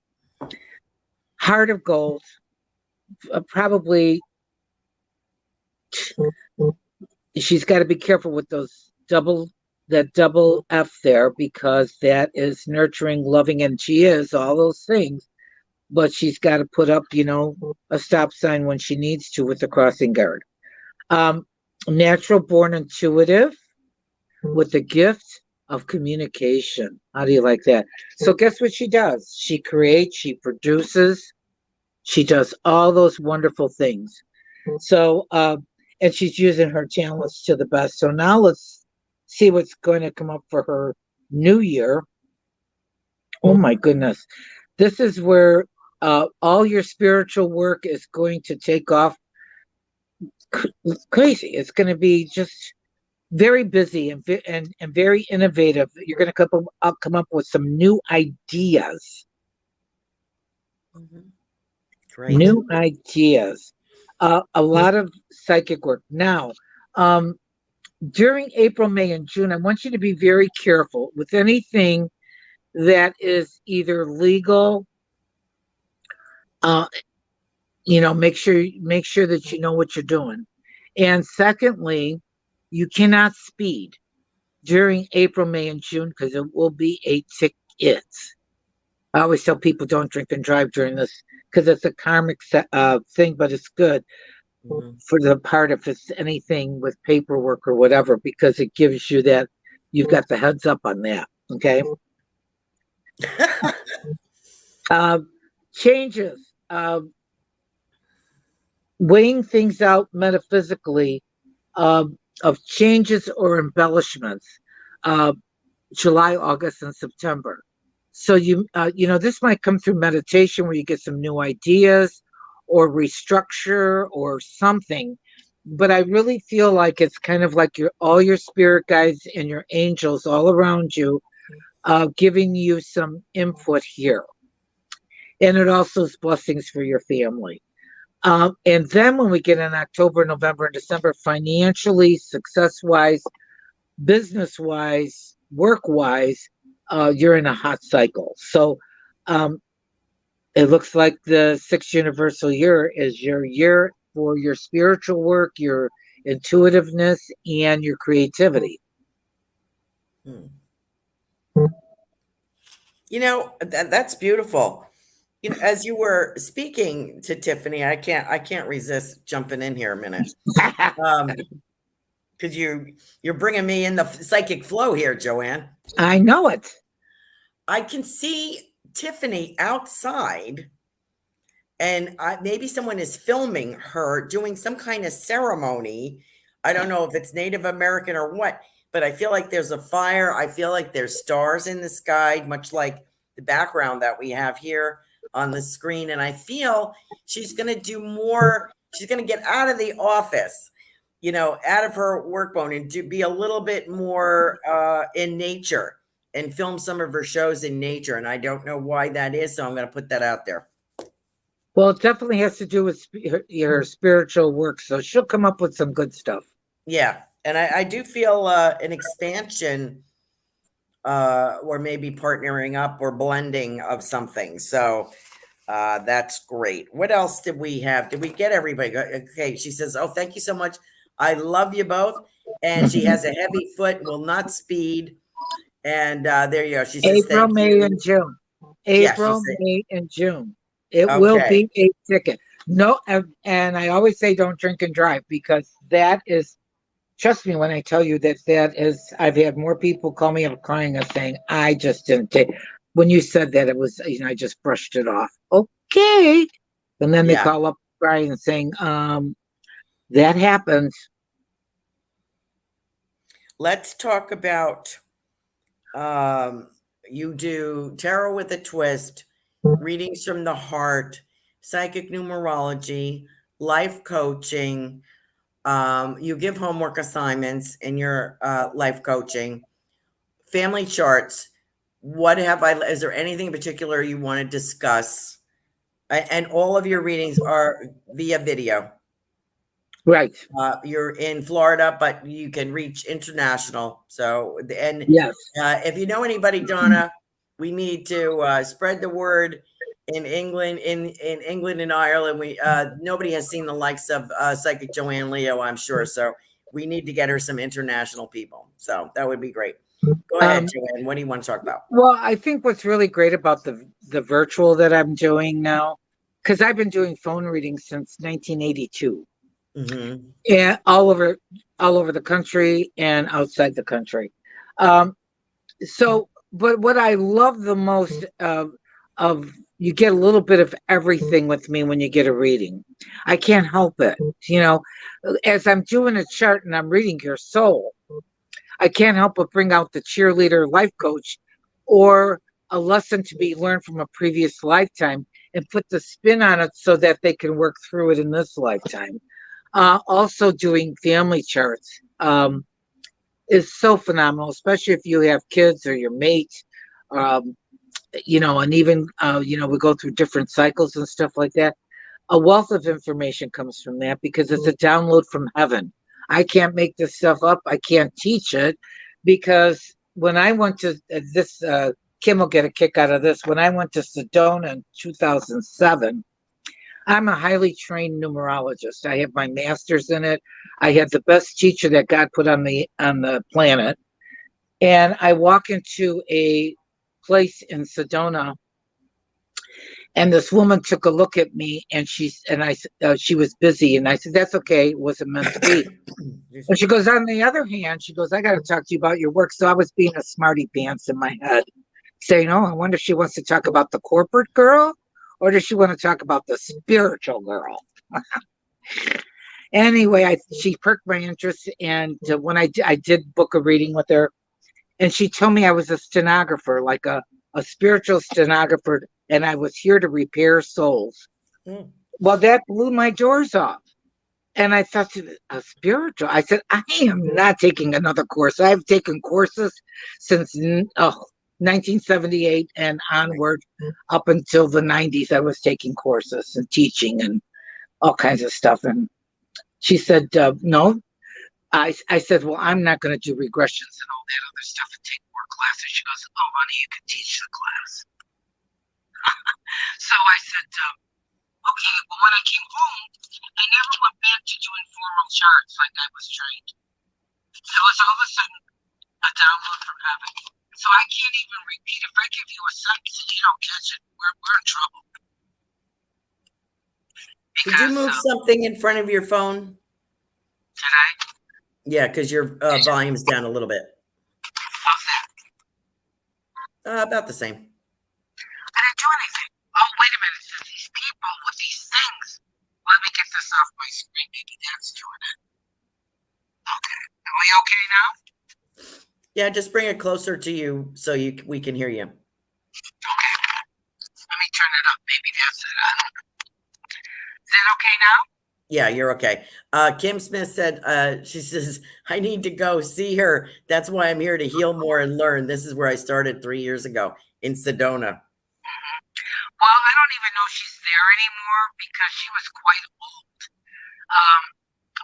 Heart of gold, probably. She's got to be careful with that double F there, because that is nurturing, loving, and she is all those things. But she's got to put up, a stop sign when she needs to with the crossing guard. Natural born intuitive with the gift of communication. How do you like that? So guess what she does? She creates, she produces, she does all those wonderful things. So, and she's using her talents to the best. So now let's see what's going to come up for her new year. Oh my goodness. This is where all your spiritual work is going to take off crazy. It's going to be just very busy and very innovative. You're going to come up with some new ideas. Great. New ideas. A lot of psychic work. Now, during April, May, and June, I want you to be very careful with anything that is either legal. Make sure that you know what you're doing. And secondly, you cannot speed during April, May, and June, because it will be a ticket. I always tell people don't drink and drive during this, because it's a karmic thing, but it's good Mhm. for the part if it's anything with paperwork or whatever, because it gives you that you've got the heads up on that. Okay. Changes, weighing things out metaphysically, of changes or embellishments, July, August, and September. So this might come through meditation where you get some new ideas or restructure or something. But I really feel like it's kind of like all your spirit guides and your angels all around you, giving you some input here. And it also is blessings for your family. And then when we get in October, November, and December, financially, success-wise, business-wise, work-wise, you're in a hot cycle. So it looks like the 6th universal year is your year for your spiritual work, your intuitiveness, and your creativity. That's beautiful. As you were speaking to Tiffany, I can't resist jumping in here a minute. Because you're bringing me in the psychic flow here, Joanne. I know it. I can see Tiffany outside, and maybe someone is filming her doing some kind of ceremony. I don't know if it's Native American or what, but I feel like there's a fire. I feel like there's stars in the sky, much like the background that we have here on the screen. And I feel she's going to do more. She's going to get out of the office, out of her work phone, and to be a little bit more in nature and film some of her shows in nature. And I don't know why that is, so I'm going to put that out there. Well, it definitely has to do with your spiritual work. So she'll come up with some good stuff. Yeah. And I do feel an expansion or maybe partnering up or blending of something. So that's great. What else did we have? Did we get everybody? Okay. She says, oh, thank you so much. I love you both. And she has a heavy foot, will not speed. And there you go. She says, April, May, and June. April, May, and June. It will be a ticket. No, and I always say don't drink and drive, because that is, trust me when I tell you that is, I've had more people call me up crying and saying, I just didn't take, when you said that, it was, I just brushed it off. Okay. And then they call up crying and saying, that happened. Let's talk about, you do tarot with a twist, readings from the heart, psychic numerology, life coaching. You give homework assignments in your life coaching, family charts. Is there anything in particular you want to discuss? And all of your readings are via video. Right. You're in Florida, but you can reach international. So, and yes, if you know anybody, Donna, we need to spread the word in England, in England and Ireland. We nobody has seen the likes of Psychic Joanne Leo, I'm sure. So we need to get her some international people. So that would be great. Go ahead, Joanne. What do you want to talk about? Well, I think what's really great about the virtual that I'm doing now, because I've been doing phone readings since 1982. Mm-hmm. And all over the country and outside the country. So, but what I love the most of you get a little bit of everything with me when you get a reading. I can't help it. As I'm doing a chart and I'm reading your soul, I can't help but bring out the cheerleader life coach or a lesson to be learned from a previous lifetime and put the spin on it so that they can work through it in this lifetime. Also doing family charts is so phenomenal, especially if you have kids or your mate, and even, we go through different cycles and stuff like that. A wealth of information comes from that because it's a download from heaven. I can't make this stuff up. I can't teach it because when I went to this, Kim will get a kick out of this. When I went to Sedona in 2007, I'm a highly trained numerologist. I have my master's in it. I had the best teacher that God put on the planet. And I walk into a place in Sedona And this woman took a look at me, and she was busy, and I said, "That's okay. It wasn't meant to be." And she goes, "On the other hand, she goes, I got to talk to you about your work." So I was being a smarty pants in my head, saying, "Oh, I wonder if she wants to talk about the corporate girl, or does she want to talk about the spiritual girl?" Anyway, she perked my interest, and when I did book a reading with her, and she told me I was a stenographer, like a spiritual stenographer, and I was here to repair souls. Well, that blew my doors off. And I thought, a spiritual? I said, I am not taking another course. I've taken courses since 1978 and onward up until the 90s. I was taking courses and teaching and all kinds of stuff. And she said, no. I said, well, I'm not going to do regressions and all that other stuff and take more classes. She goes, oh, honey, you can teach the class. So I said, okay, well, when I came home, I never went back to doing formal charts like I was trained. It was all of a sudden a download from heaven. So I can't even repeat. If I give you a sentence and you don't catch it, we're in trouble. Did you move something in front of your phone? Did I? Yeah, because your volume's down a little bit. How's that? About the same. I didn't do anything. Oh, wait a minute. It says these people with these things. Let me get this off my screen. Maybe that's doing it. Okay. Are we okay now? Yeah, just bring it closer to you so we can hear you. Okay. Let me turn it up. Maybe that's it. I don't know. Is that okay now? Yeah, you're okay. Kim Smith said, she says, I need to go see her. That's why I'm here, to heal more and learn. This is where I started 3 years ago in Sedona. Well, I don't even know if she's there anymore because she was quite old.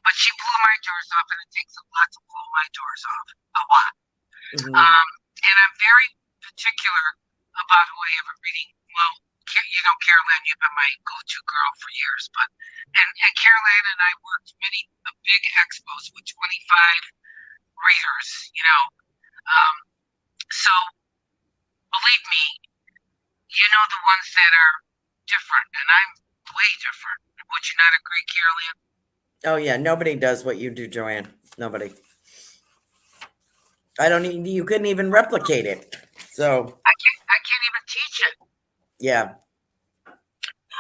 But she blew my doors off, and it takes a lot to blow my doors off. A lot. And I'm very particular about who I have a reading. Well, you know, Carolan, you've been my go-to girl for years, and Carolan and I worked many big expos with 25 readers, you know. So believe me, you know the ones that are different, and I'm way different. Would you not agree, Carolan? Oh yeah, nobody does what you do, Joanne. Nobody. You couldn't even replicate it. So I can't even teach it. Yeah.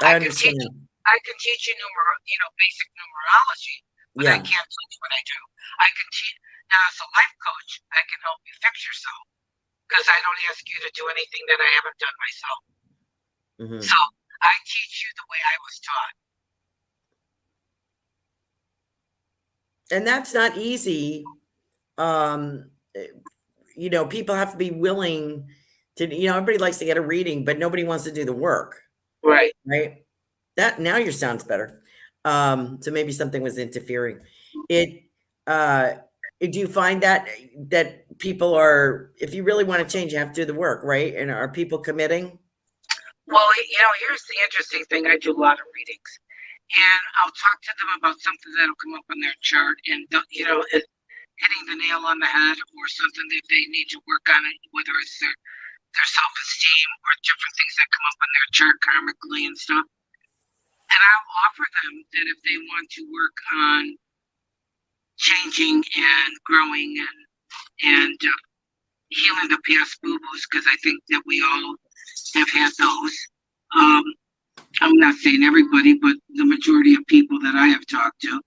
I understand. I can teach you basic numerology, but I can't teach what I do. I can teach now as a life coach. I can help you fix yourself because I don't ask you to do anything that I haven't done myself. So I teach you the way I was taught. And that's not easy. People have to be willing to, everybody likes to get a reading, but nobody wants to do the work. Right. Right. That now your sound's better. So maybe something was interfering. Do you find that people are, if you really want to change, you have to do the work, right? And are people committing? Well, here's the interesting thing. I do a lot of readings, and I'll talk to them about something that'll come up on their chart, and hitting the nail on the head or something that they need to work on, it, whether it's their self-esteem or different things that come up on their chart karmically and stuff. And I'll offer them that if they want to work on changing and growing and healing the past boo-boos, because I think that we all have had those. I'm not saying everybody, but the majority of people that I have talked to.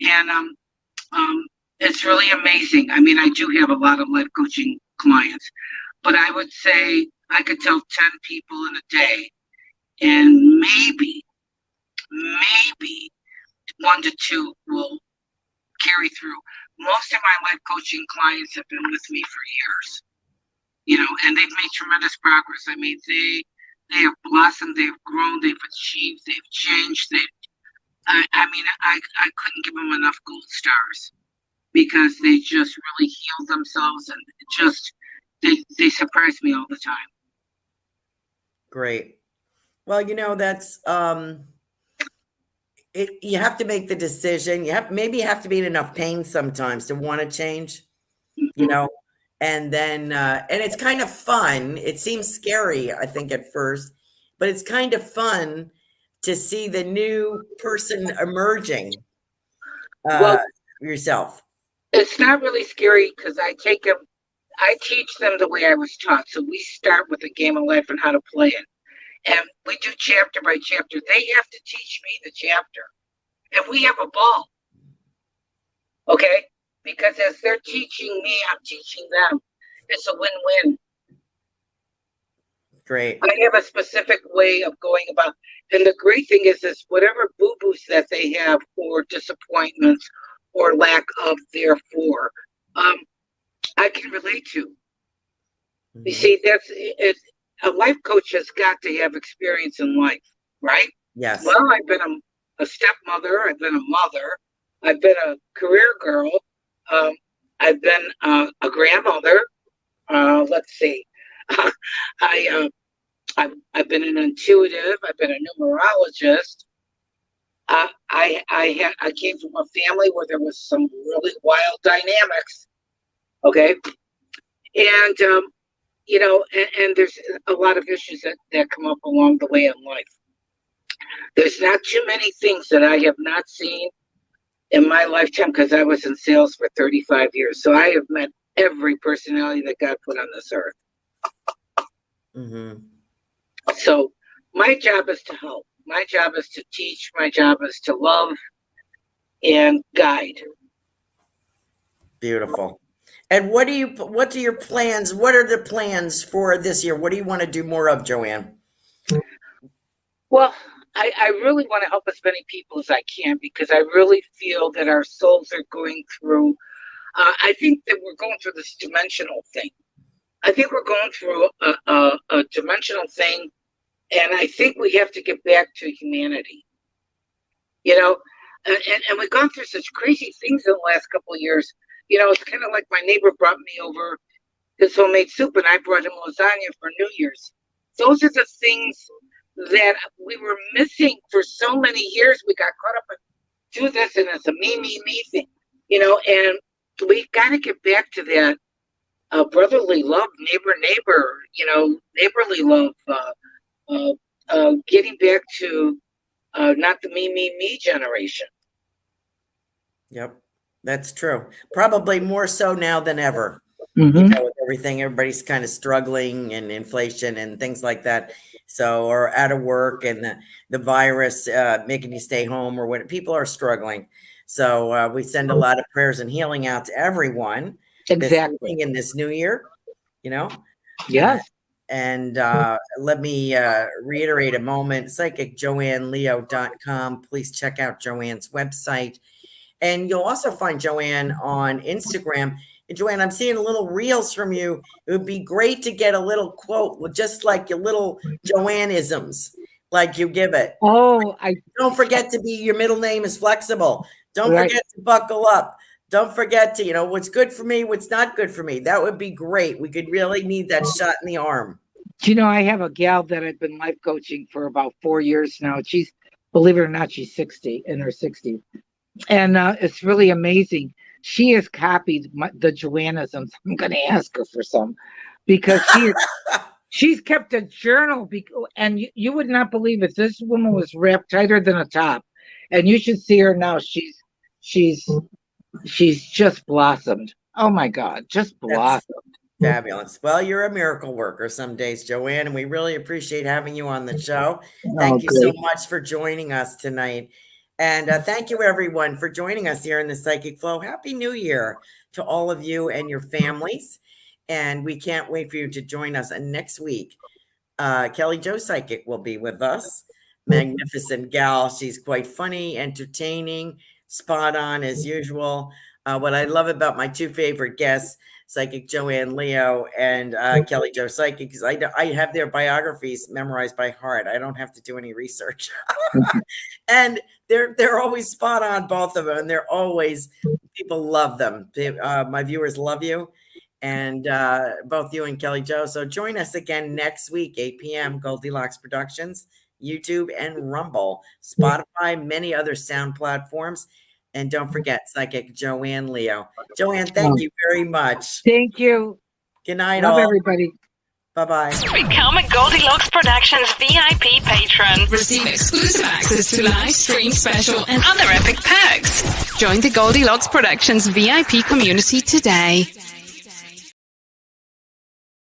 And it's really amazing. I mean, I do have a lot of life coaching clients, but I would say I could tell 10 people in a day, and maybe 1 to 2 will carry through. Most of my life coaching clients have been with me for years, and they've made tremendous progress. I mean, they have blossomed, they've grown, they've achieved, they've changed. I couldn't give them enough gold stars because they just really healed themselves, and they surprise me all the time. Great. Well, that's you have to make the decision. You have to be in enough pain sometimes to want to change, and then and it's kind of fun. It seems scary, I think, at first, but it's kind of fun to see the new person emerging. Well, Yourself. it's not really scary because I teach them the way I was taught. So we start with a game of life and how to play it. And we do chapter by chapter. They have to teach me the chapter. And we have a ball. Okay? Because as they're teaching me, I'm teaching them. It's a win-win. Great. I have a specific way of going about. And the great thing is whatever boo-boos that they have or disappointments or lack of therefore, I can relate to. You see, a life coach has got to have experience in life, right? Yes. Well, I've been a stepmother. I've been a mother. I've been a career girl. I've been a grandmother. Let's see. I've been an intuitive. I've been a numerologist. I came from a family where there was some really wild dynamics. Okay, and and there's a lot of issues that come up along the way in life. There's not too many things that I have not seen in my lifetime because I was in sales for 35 years. So I have met every personality that God put on this earth. Mm-hmm. So my job is to help. My job is to teach. My job is to love and guide. Beautiful. And what are your plans? What are the plans for this year? What do you want to do more of, Joanne? Well, I really want to help as many people as I can because I really feel that our souls are going through, I think that we're going through this dimensional thing. I think we're going through a dimensional thing, and I think we have to get back to humanity. And we've gone through such crazy things in the last couple of years. It's kind of like my neighbor brought me over his homemade soup, and I brought him lasagna for New Year's. Those are the things that we were missing for so many years. We got caught up in do this, and it's a me thing, and we got to get back to that brotherly love, neighbor, neighborly love, getting back to not the me generation. Yep, that's true. Probably more so now than ever. Mm-hmm. With everything, everybody's kind of struggling and inflation and things like that. So, or out of work and the virus making you stay home, or when people are struggling. So we send a lot of prayers and healing out to everyone. Exactly. In this new year, Yes. And let me reiterate a moment, psychicjoanneleo.com. Please check out Joanne's website. And you'll also find Joanne on Instagram. And Joanne, I'm seeing little reels from you. It would be great to get a little quote, just like your little Joanne-isms, like you give it. Oh, don't forget to be, your middle name is flexible. Don't forget to buckle up. Don't forget to, what's good for me, what's not good for me. That would be great. We could really need that shot in the arm. I have a gal that I've been life coaching for about 4 years now. She's, believe it or not, she's 60, in her 60s. And it's really amazing. She has copied the Joannisms. I'm going to ask her for some because she's kept a journal. And you would not believe it. This woman was wrapped tighter than a top. And you should see her now. She's just blossomed. Oh my God, just blossomed. That's fabulous. Well, you're a miracle worker some days, Joanne, and we really appreciate having you on the show. Thank you so much for joining us tonight. And thank you, everyone, for joining us here in the Psychic Flow. Happy New Year to all of you and your families. And we can't wait for you to join us next week. Kelly Jo Psychic will be with us. Magnificent gal. She's quite funny, entertaining, spot on as usual. What I love about my two favorite guests, Psychic Joanne Leo and Kelly Jo Psychic, because I have their biographies memorized by heart. I don't have to do any research. And they're always spot on, both of them. And they're always, people love them. My viewers love you. And both you and Kelly Jo. So join us again next week, 8 p.m. Goldylocks Productions, YouTube and Rumble, Spotify, many other sound platforms. And don't forget, Psychic Joanne Leo. Joanne, thank you very much. Thank you. Good night, Love all. everybody. Bye-bye. Become a Goldylocks Productions VIP patron. Receive exclusive access to live stream special and other epic perks. Join the Goldylocks Productions VIP community today.